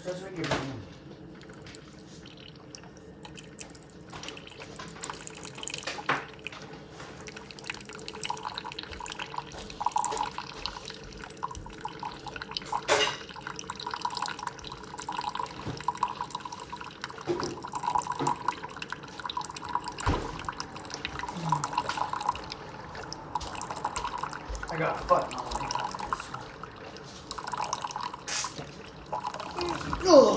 Just make your room. I got fucking all I got this one.